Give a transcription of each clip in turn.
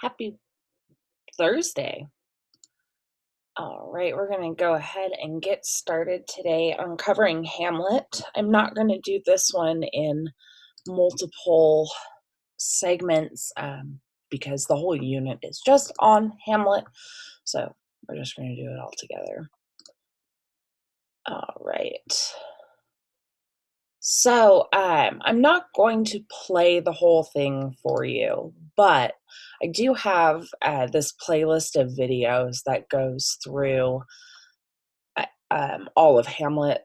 Happy Thursday. All right, we're going to go ahead and get started today on covering Hamlet. I'm not going to do this one in multiple segments because the whole unit is just on Hamlet. So we're just going to do it all together. All right. So I'm not going to play the whole thing for you, but I do have this playlist of videos that goes through all of Hamlet.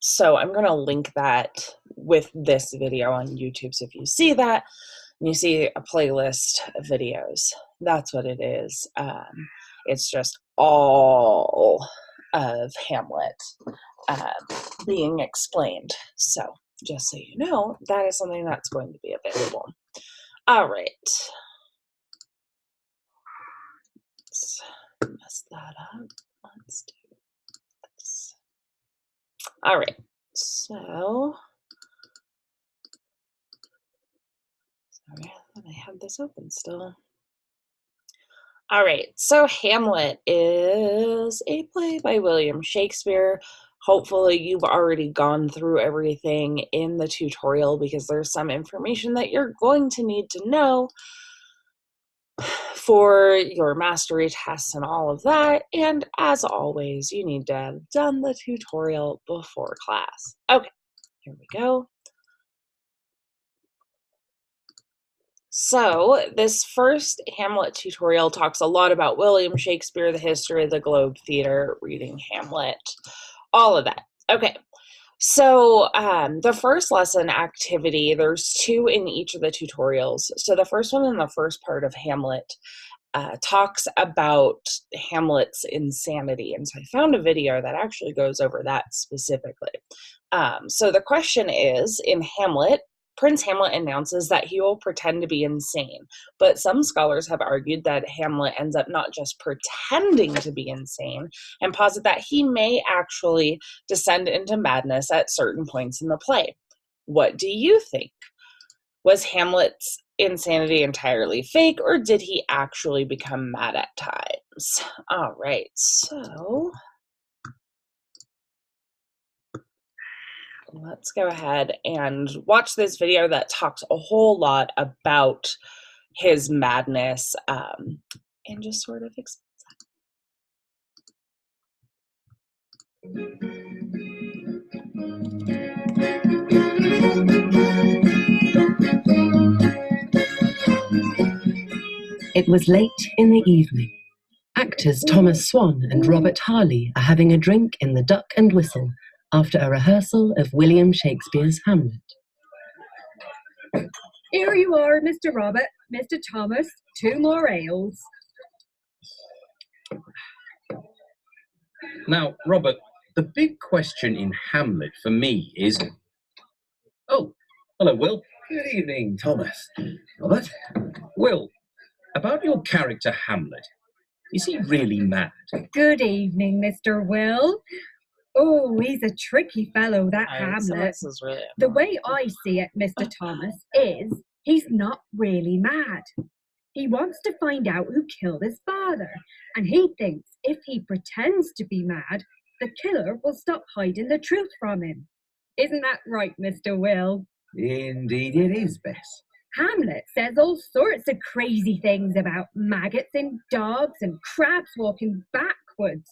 So I'm going to link that with this video on YouTube. So if you see that and you see a playlist of videos, that's what it is. It's just all of Hamlet being explained. So just so you know, that is something that's going to be available. All right. Let's mess that up. Let's do this. All right. So, sorry, I thought I had this open still. All right. So Hamlet is a play by William Shakespeare. Hopefully you've already gone through everything in the tutorial because there's some information that you're going to need to know for your mastery tests and all of that. And as always, you need to have done the tutorial before class. Okay, here we go. So this first Hamlet tutorial talks a lot about William Shakespeare, the history of the Globe Theater, reading Hamlet, all of that. Okay, so the first lesson activity, there's two in each of the tutorials. So the first one in the first part of Hamlet talks about Hamlet's insanity. And so I found a video that actually goes over that specifically. So the question is, in Hamlet, Prince Hamlet announces that he will pretend to be insane, but some scholars have argued that Hamlet ends up not just pretending to be insane and posit that he may actually descend into madness at certain points in the play. What do you think? Was Hamlet's insanity entirely fake, or did he actually become mad at times? All right, so let's go ahead and watch this video that talks a whole lot about his madness and just sort of explains It was late in the evening. Actors Thomas Swan and Robert Harley are having a drink in the Duck and Whistle after a rehearsal of William Shakespeare's Hamlet. Here you are, Mr. Robert, Mr. Thomas, 2 more ales. Now, Robert, the big question in Hamlet for me is... Oh, hello, Will. Good evening, Thomas. Robert? Will, about your character Hamlet, is he really mad? Good evening, Mr. Will. Oh, he's a tricky fellow, that Hamlet. really the way I see it, Mr. Thomas, is he's not really mad. He wants to find out who killed his father, and he thinks if he pretends to be mad, the killer will stop hiding the truth from him. Isn't that right, Mr. Will? Indeed it is, Bess. Hamlet says all sorts of crazy things about maggots in dogs and crabs walking backwards.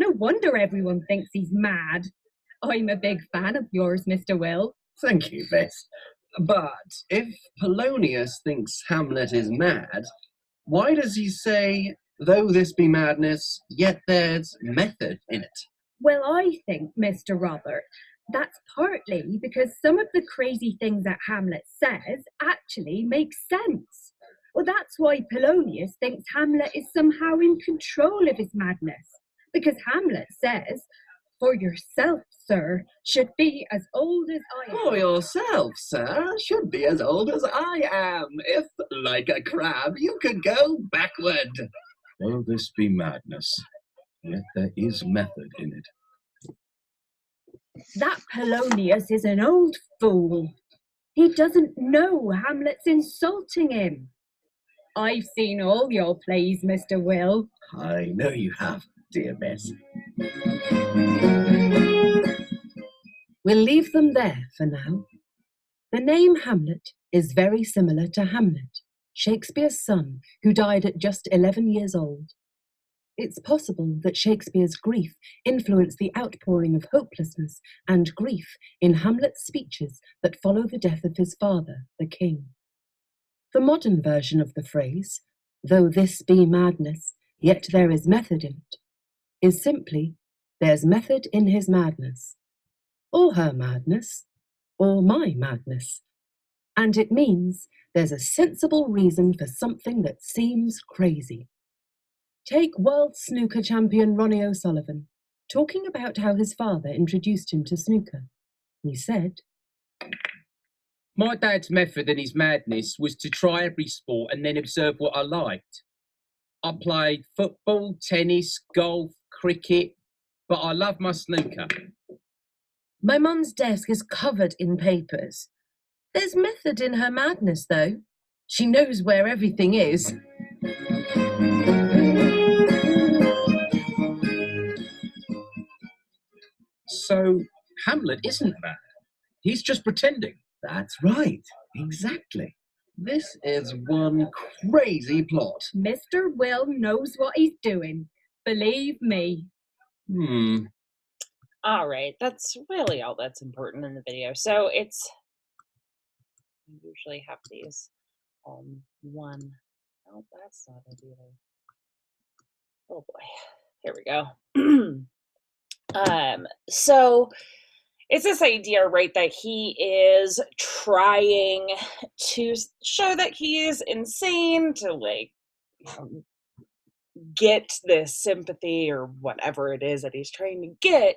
No wonder everyone thinks he's mad. I'm a big fan of yours, Mr. Will. Thank you, Bess. But if Polonius thinks Hamlet is mad, why does he say, though this be madness, yet there's method in it? Well, I think, Mr. Robert, that's partly because some of the crazy things that Hamlet says actually make sense. Well, that's why Polonius thinks Hamlet is somehow in control of his madness. Because Hamlet says, "For yourself, sir, should be as old as I am." For yourself, sir, should be as old as I am, if, like a crab, you could go backward. Though this be madness, yet there is method in it. That Polonius is an old fool. He doesn't know Hamlet's insulting him. I've seen all your plays, Mr. Will. I know you have, dear Miss. We'll leave them there for now. The name Hamlet is very similar to Hamlet, Shakespeare's son, who died at just 11 years old. It's possible that Shakespeare's grief influenced the outpouring of hopelessness and grief in Hamlet's speeches that follow the death of his father, the king. The modern version of the phrase, though this be madness, yet there is method in it, is simply, there's method in his madness, or her madness, or my madness. And it means there's a sensible reason for something that seems crazy. Take world snooker champion Ronnie O'Sullivan, talking about how his father introduced him to snooker. He said, My dad's method in his madness was to try every sport and then observe what I liked. I played football, tennis, golf, cricket, but I love my snooker. My mum's desk is covered in papers. There's method in her madness, though. She knows where everything is. So Hamlet isn't mad. He's just pretending. That's right, exactly. This is one crazy plot. Mr. Will knows what he's doing. Believe me. All right, that's really all that's important in the video. So it's, I usually have these on one. Oh, that's not it either. Oh boy, here we go. So it's this idea, right, that he is trying to show that he is insane to, like, get this sympathy or whatever it is that he's trying to get.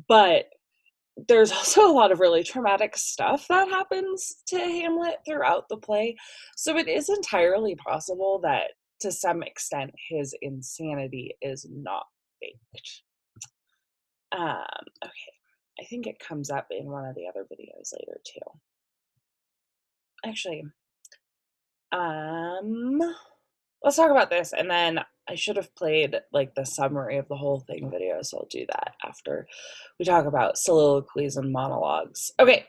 But there's also a lot of really traumatic stuff that happens to Hamlet throughout the play. So it is entirely possible that to some extent his insanity is not faked. Okay. I think it comes up in one of the other videos later too. Actually, let's talk about this, and then I should have played like the summary of the whole thing video, so I'll do that after we talk about soliloquies and monologues. Okay,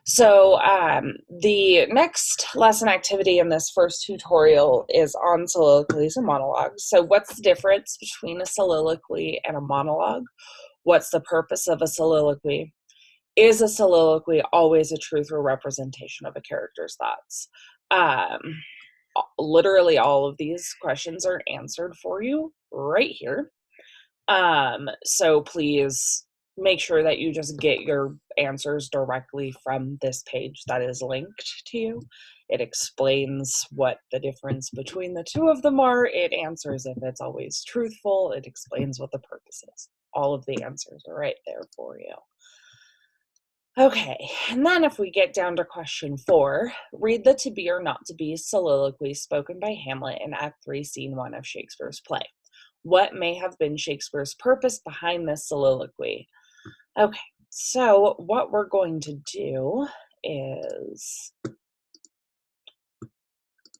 so the next lesson activity in this first tutorial is on soliloquies and monologues. So what's the difference between a soliloquy and a monologue? What's the purpose of a soliloquy? Is a soliloquy always a truth or representation of a character's thoughts? Literally all of these questions are answered for you right here. So please make sure that you just get your answers directly from this page that is linked to you. It explains what the difference between the two of them are. It answers if it's always truthful. It explains what the purpose is. All of the answers are right there for you. Okay, and then if we get down to question 4, read the to be or not to be soliloquy spoken by Hamlet in Act 3, Scene 1 of Shakespeare's play. What may have been Shakespeare's purpose behind this soliloquy? Okay, so what we're going to do is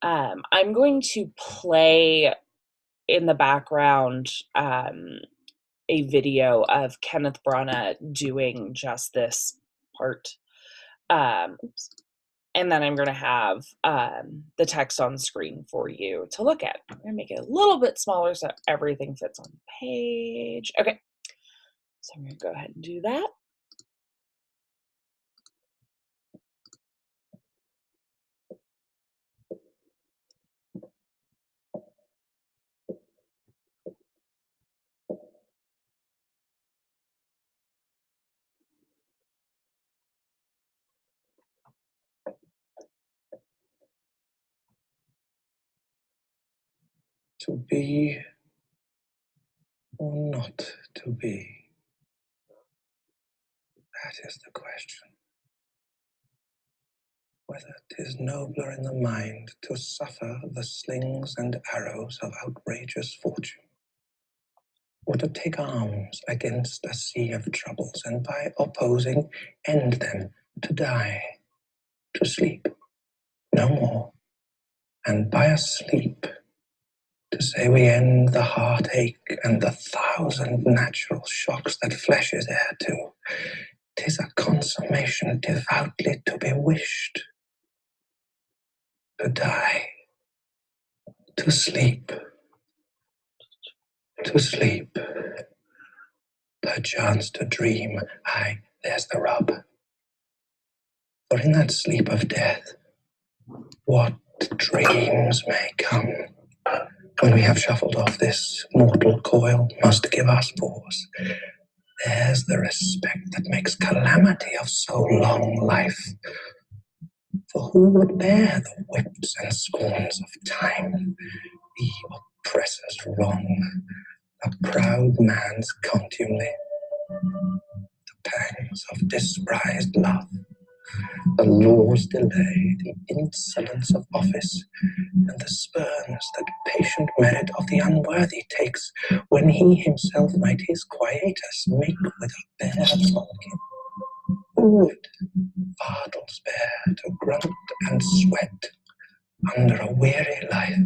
I'm going to play in the background a video of Kenneth Branagh doing just this part. And then I'm going to have the text on screen for you to look at. I'm going to make it a little bit smaller so everything fits on the page. Okay, so I'm going to go ahead and do that. To be or not to be? That is the question. Whether 'tis nobler in the mind to suffer the slings and arrows of outrageous fortune, or to take arms against a sea of troubles, and by opposing end them, to die, to sleep, no more, and by a sleep to say we end the heartache and the 1,000 natural shocks that flesh is heir to. 'Tis a consummation devoutly to be wished. To die, to sleep, perchance to dream. Aye, there's the rub. For in that sleep of death, what dreams may come when we have shuffled off this mortal coil must give us pause. There's the respect that makes calamity of so long life. For who would bear the whips and scorns of time, the oppressor's wrong, a proud man's contumely, the pangs of despised love, the law's delay, the insolence of office, and the spurns that patient merit of the unworthy takes, when he himself might his quietus make with a bare falcon. Who would fardels bear to grunt and sweat under a weary life?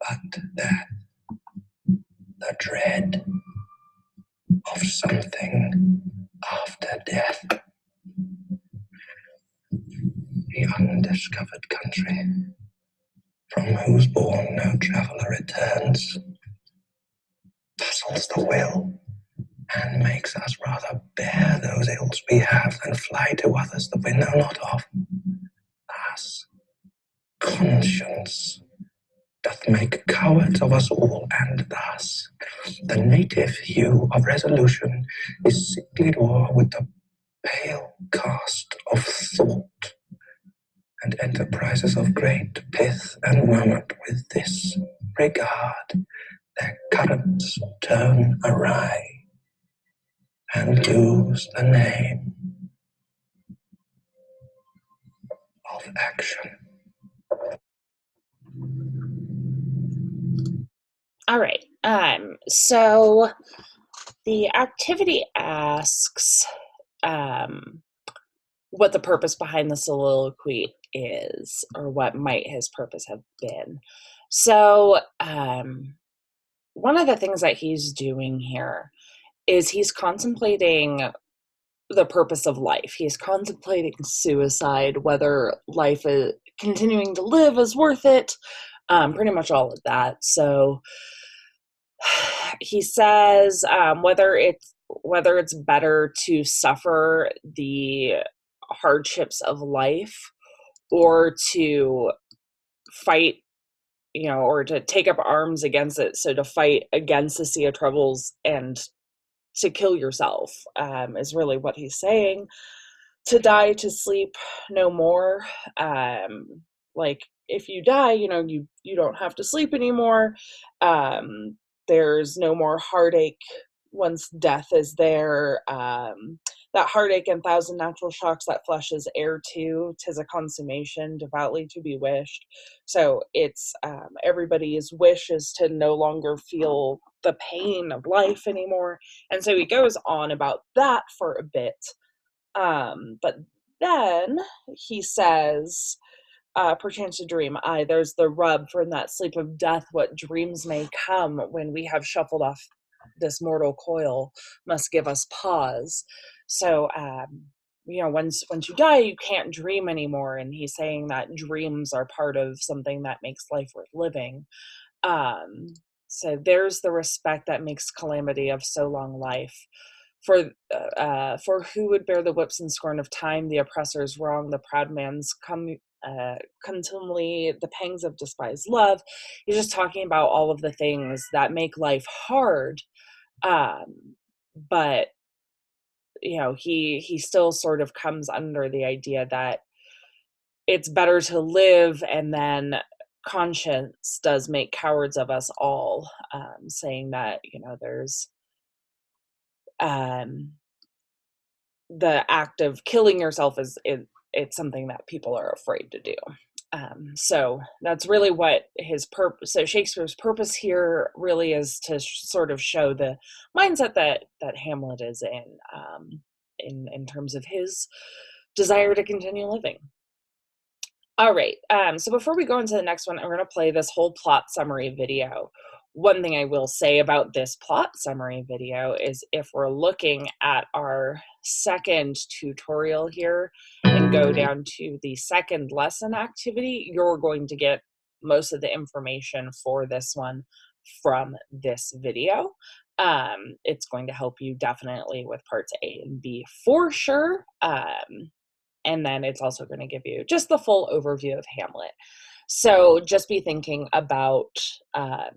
But that the dread of something after death, the undiscovered country, from whose bourne no traveller returns, puzzles the will, and makes us rather bear those ills we have than fly to others that we know not of. Thus, conscience doth make cowards of us all, and thus the native hue of resolution is sicklied o'er with the pale cast of thought, and enterprises of great pith and moment with this regard their currents turn awry, and lose the name of action. All right. So the activity asks what the purpose behind the soliloquy is, or what might his purpose have been. So one of the things that he's doing here is he's contemplating the purpose of life. He's contemplating suicide, whether life is continuing to live is worth it, pretty much all of that. So he says whether it's better to suffer the hardships of life or to fight, or to take up arms against it. So to fight against the sea of troubles and to kill yourself is really what he's saying. To die, to sleep no more. Like if you die, you don't have to sleep anymore. There's no more heartache once death is there. That heartache and 1,000 natural shocks that flesh is heir to, 'tis a consummation devoutly to be wished. So it's everybody's wish is to no longer feel the pain of life anymore. And so he goes on about that for a bit. But then he says, perchance to dream. Aye, there's the rub from that sleep of death. What dreams may come when we have shuffled off this mortal coil must give us pause. So, once you die, you can't dream anymore. And he's saying that dreams are part of something that makes life worth living. So there's the respect that makes calamity of so long life. For who would bear the whips and scorn of time, the oppressor's wrong, the proud man's contumely, the pangs of despised love. He's just talking about all of the things that make life hard. But he still sort of comes under the idea that it's better to live, and then conscience does make cowards of us all, saying that there's the act of killing yourself it's something that people are afraid to do. So that's really what his purpose. So Shakespeare's purpose here really is to sort of show the mindset that Hamlet is in terms of his desire to continue living. All right, so before we go into the next one, I'm going to play this whole plot summary video. One thing I will say about this plot summary video is if we're looking at our second tutorial here and go down to the second lesson activity, you're going to get most of the information for this one from this video. It's going to help you definitely with parts A and B for sure. And then it's also going to give you just the full overview of Hamlet. So just be thinking about all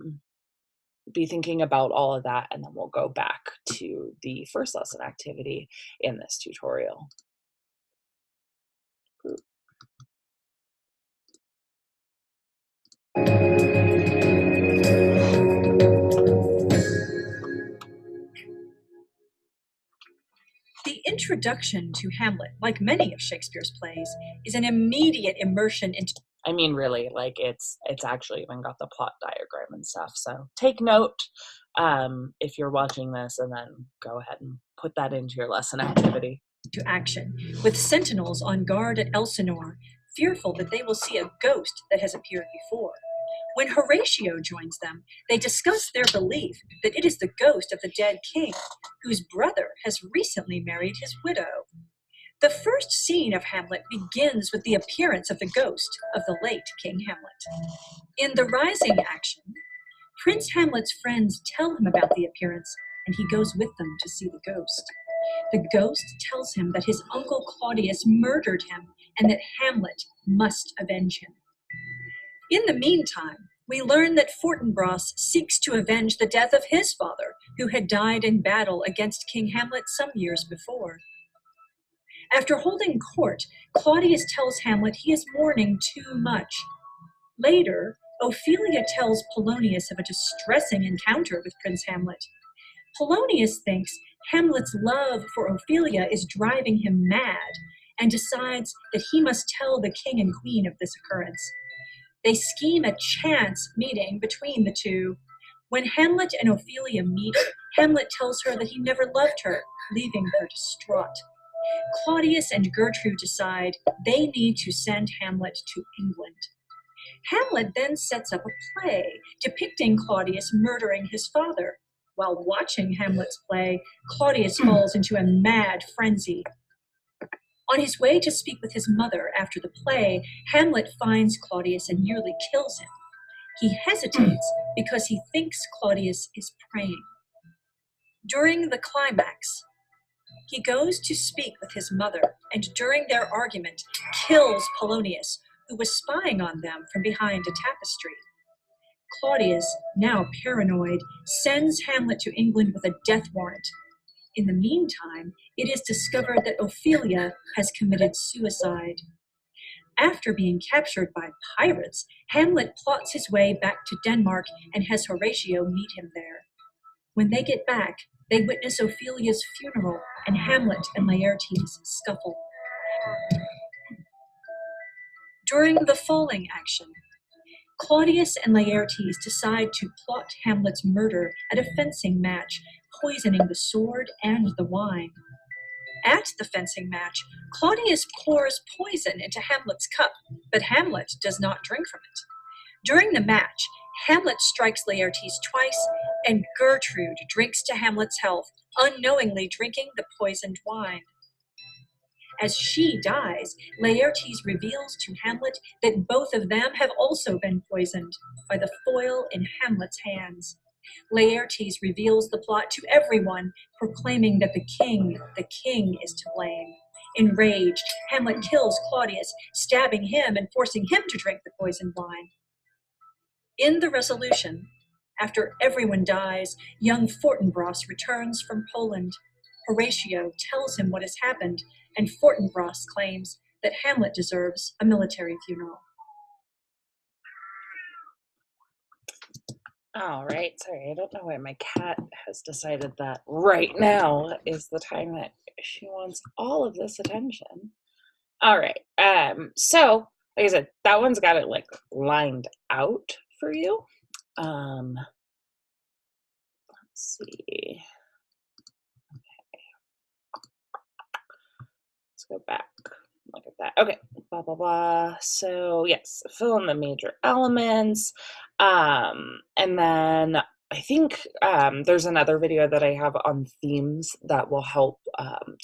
of that, and then we'll go back to the first lesson activity in this tutorial. The introduction to Hamlet, like many of Shakespeare's plays, is an immediate immersion into. I mean, really, like it's actually even got the plot diagram and stuff. So take note if you're watching this, and then go ahead and put that into your lesson activity. To action, with sentinels on guard at Elsinore, fearful that they will see a ghost that has appeared before. When Horatio joins them, they discuss their belief that it is the ghost of the dead king, whose brother has recently married his widow. The first scene of Hamlet begins with the appearance of the ghost of the late King Hamlet. In the rising action, Prince Hamlet's friends tell him about the appearance, and he goes with them to see the ghost. The ghost tells him that his uncle Claudius murdered him and that Hamlet must avenge him. In the meantime, we learn that Fortinbras seeks to avenge the death of his father, who had died in battle against King Hamlet some years before. After holding court, Claudius tells Hamlet he is mourning too much. Later, Ophelia tells Polonius of a distressing encounter with Prince Hamlet. Polonius thinks Hamlet's love for Ophelia is driving him mad and decides that he must tell the king and queen of this occurrence. They scheme a chance meeting between the two. When Hamlet and Ophelia meet, Hamlet tells her that he never loved her, leaving her distraught. Claudius and Gertrude decide they need to send Hamlet to England. Hamlet then sets up a play depicting Claudius murdering his father. While watching Hamlet's play, Claudius falls into a mad frenzy. On his way to speak with his mother after the play, Hamlet finds Claudius and nearly kills him. He hesitates because he thinks Claudius is praying. During the climax, he goes to speak with his mother, and during their argument, kills Polonius, who was spying on them from behind a tapestry. Claudius, now paranoid, sends Hamlet to England with a death warrant. In the meantime, it is discovered that Ophelia has committed suicide. After being captured by pirates, Hamlet plots his way back to Denmark and has Horatio meet him there. When they get back, they witness Ophelia's funeral, and Hamlet and Laertes scuffle. During the falling action, Claudius and Laertes decide to plot Hamlet's murder at a fencing match, poisoning the sword and the wine. At the fencing match, Claudius pours poison into Hamlet's cup, but Hamlet does not drink from it. During the match, Hamlet strikes Laertes twice, and Gertrude drinks to Hamlet's health, unknowingly drinking the poisoned wine. As she dies, Laertes reveals to Hamlet that both of them have also been poisoned by the foil in Hamlet's hands. Laertes reveals the plot to everyone, proclaiming that the king is to blame. Enraged, Hamlet kills Claudius, stabbing him and forcing him to drink the poisoned wine. In the resolution, after everyone dies, young Fortinbras returns from Poland. Horatio tells him what has happened, and Fortinbras claims that Hamlet deserves a military funeral. All right, sorry, I don't know why my cat has decided that right now is the time that she wants all of this attention. All right, so like I said, that one's got it like lined out for you. Let's see. Okay. Let's go back. look at that. Okay, blah, blah, blah. So, yes, fill in the major elements. And then I think there's another video that I have on themes that will help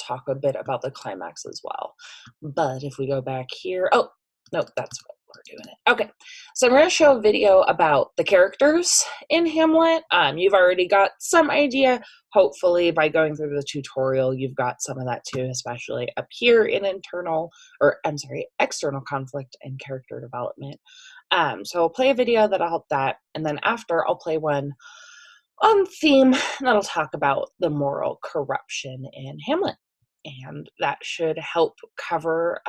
talk a bit about the climax as well. But if we go back here, oh, nope, that's what we're doing it. Okay, so I'm going to show a video about the characters in Hamlet. You've already got some idea. Hopefully, by going through the tutorial, you've got some of that too, especially up here in external conflict and character development. So I'll play a video that'll help that, and then after I'll play one on theme that'll talk about the moral corruption in Hamlet, and that should help cover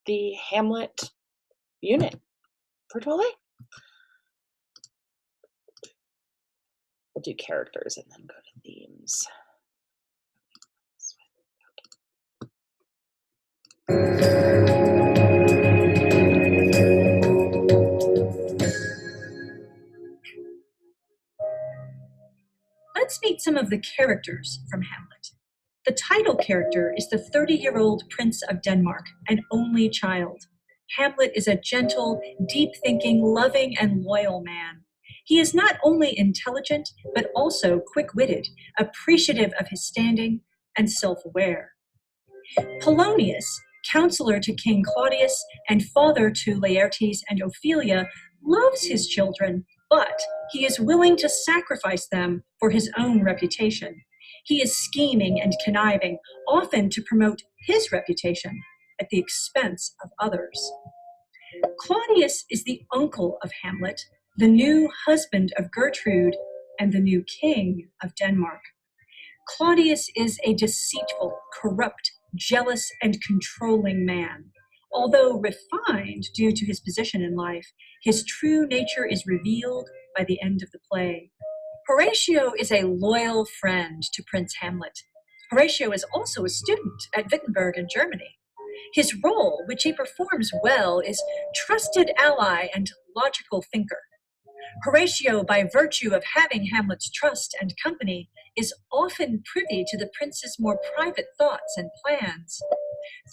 the Hamlet unit for today. We'll do characters and then go to themes. Let's meet some of the characters from Hamlet. The title character is the 30-year-old Prince of Denmark, an only child. Hamlet is a gentle, deep-thinking, loving, and loyal man. He is not only intelligent, but also quick-witted, appreciative of his standing, and self-aware. Polonius, counselor to King Claudius and father to Laertes and Ophelia, loves his children, but he is willing to sacrifice them for his own reputation. He is scheming and conniving, often to promote his reputation at the expense of others. Claudius is the uncle of Hamlet, the new husband of Gertrude, and the new king of Denmark. Claudius is a deceitful, corrupt, jealous, and controlling man. Although refined due to his position in life, his true nature is revealed by the end of the play. Horatio is a loyal friend to Prince Hamlet. Horatio is also a student at Wittenberg in Germany. His role, which he performs well, is trusted ally and logical thinker. Horatio, by virtue of having Hamlet's trust and company, is often privy to the prince's more private thoughts and plans.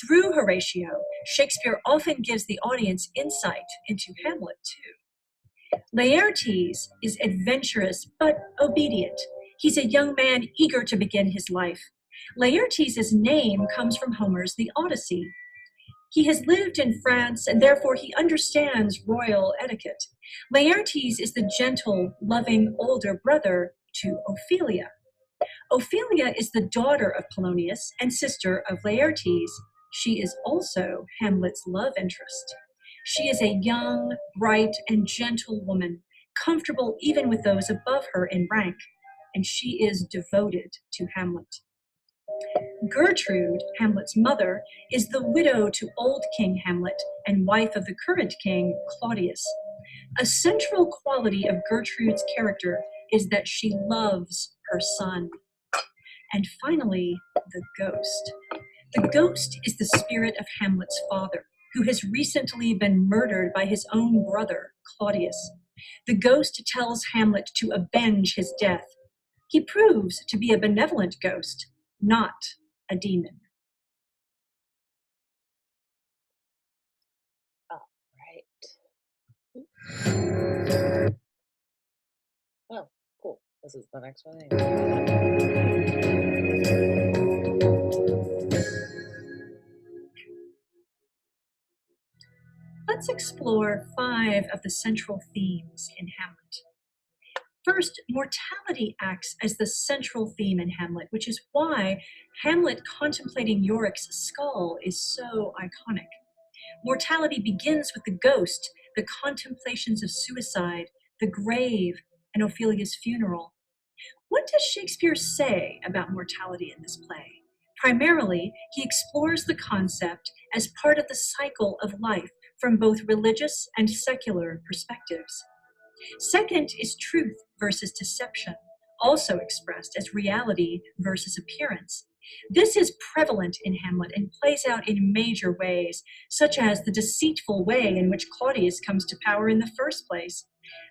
Through Horatio, Shakespeare often gives the audience insight into Hamlet, too. Laertes is adventurous but obedient. He's a young man eager to begin his life. Laertes' name comes from Homer's The Odyssey. He has lived in France, and therefore he understands royal etiquette. Laertes is the gentle, loving older brother to Ophelia. Ophelia is the daughter of Polonius and sister of Laertes. She is also Hamlet's love interest. She is a young, bright, and gentle woman, comfortable even with those above her in rank, and she is devoted to Hamlet. Gertrude, Hamlet's mother, is the widow to old King Hamlet and wife of the current king, Claudius. A central quality of Gertrude's character is that she loves her son. And finally, the ghost. The ghost is the spirit of Hamlet's father, who has recently been murdered by his own brother, Claudius. The ghost tells Hamlet to avenge his death. He proves to be a benevolent ghost, not a demon. All right. Oh, cool. This is the next one. Let's explore 5 of the central themes in Hamlet. First, mortality acts as the central theme in Hamlet, which is why Hamlet contemplating Yorick's skull is so iconic. Mortality begins with the ghost, the contemplations of suicide, the grave, and Ophelia's funeral. What does Shakespeare say about mortality in this play? Primarily, he explores the concept as part of the cycle of life from both religious and secular perspectives. Second is truth versus deception, also expressed as reality versus appearance. This is prevalent in Hamlet and plays out in major ways, such as the deceitful way in which Claudius comes to power in the first place,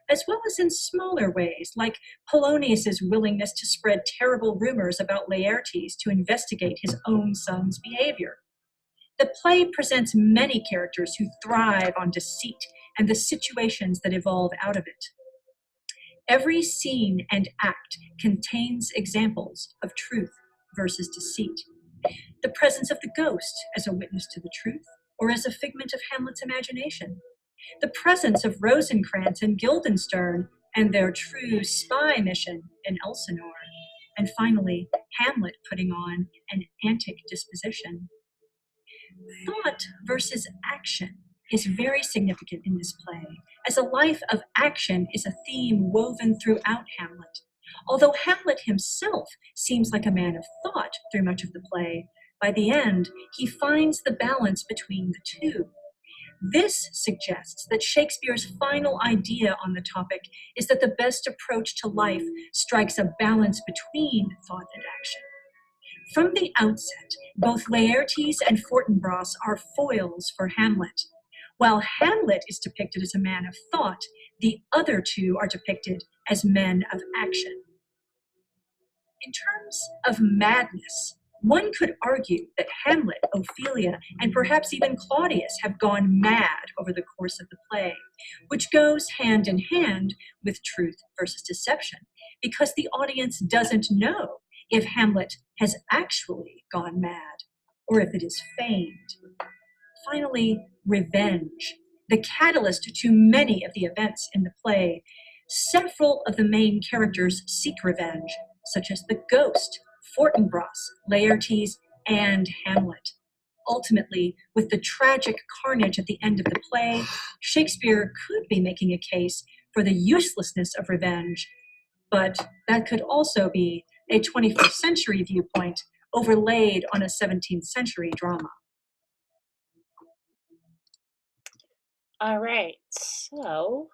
as well as in smaller ways, like Polonius's willingness to spread terrible rumors about Laertes to investigate his own son's behavior. The play presents many characters who thrive on deceit and the situations that evolve out of it. Every scene and act contains examples of truth versus deceit. The presence of the ghost as a witness to the truth or as a figment of Hamlet's imagination. The presence of Rosencrantz and Guildenstern and their true spy mission in Elsinore. And finally, Hamlet putting on an antic disposition. Thought versus action is very significant in this play, as a life of action is a theme woven throughout Hamlet. Although Hamlet himself seems like a man of thought through much of the play, by the end, he finds the balance between the two. This suggests that Shakespeare's final idea on the topic is that the best approach to life strikes a balance between thought and action. From the outset, both Laertes and Fortinbras are foils for Hamlet. While Hamlet is depicted as a man of thought, the other two are depicted as men of action. In terms of madness, one could argue that Hamlet, Ophelia, and perhaps even Claudius have gone mad over the course of the play, which goes hand in hand with truth versus deception, because the audience doesn't know if Hamlet has actually gone mad or if it is feigned. Finally, revenge, the catalyst to many of the events in the play. Several of the main characters seek revenge, such as the ghost, Fortinbras, Laertes, and Hamlet. Ultimately, with the tragic carnage at the end of the play, Shakespeare could be making a case for the uselessness of revenge, but that could also be a 21st century viewpoint overlaid on a 17th century drama. All right, so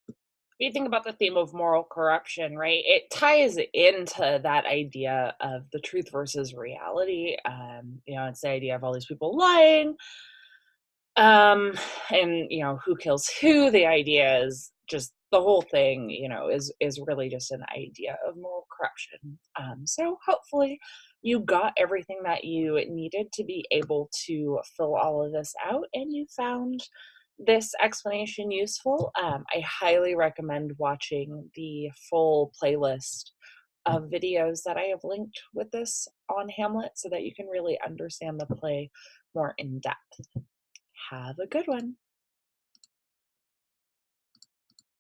if you think about the theme of moral corruption, right, it ties into that idea of the truth versus reality. It's the idea of all these people lying, and who kills who. The idea is just the whole thing, is really just an idea of moral corruption. So hopefully you got everything that you needed to be able to fill all of this out, and you found this explanation useful. I highly recommend watching the full playlist of videos that I have linked with this on Hamlet so that you can really understand the play more in depth. Have a good one.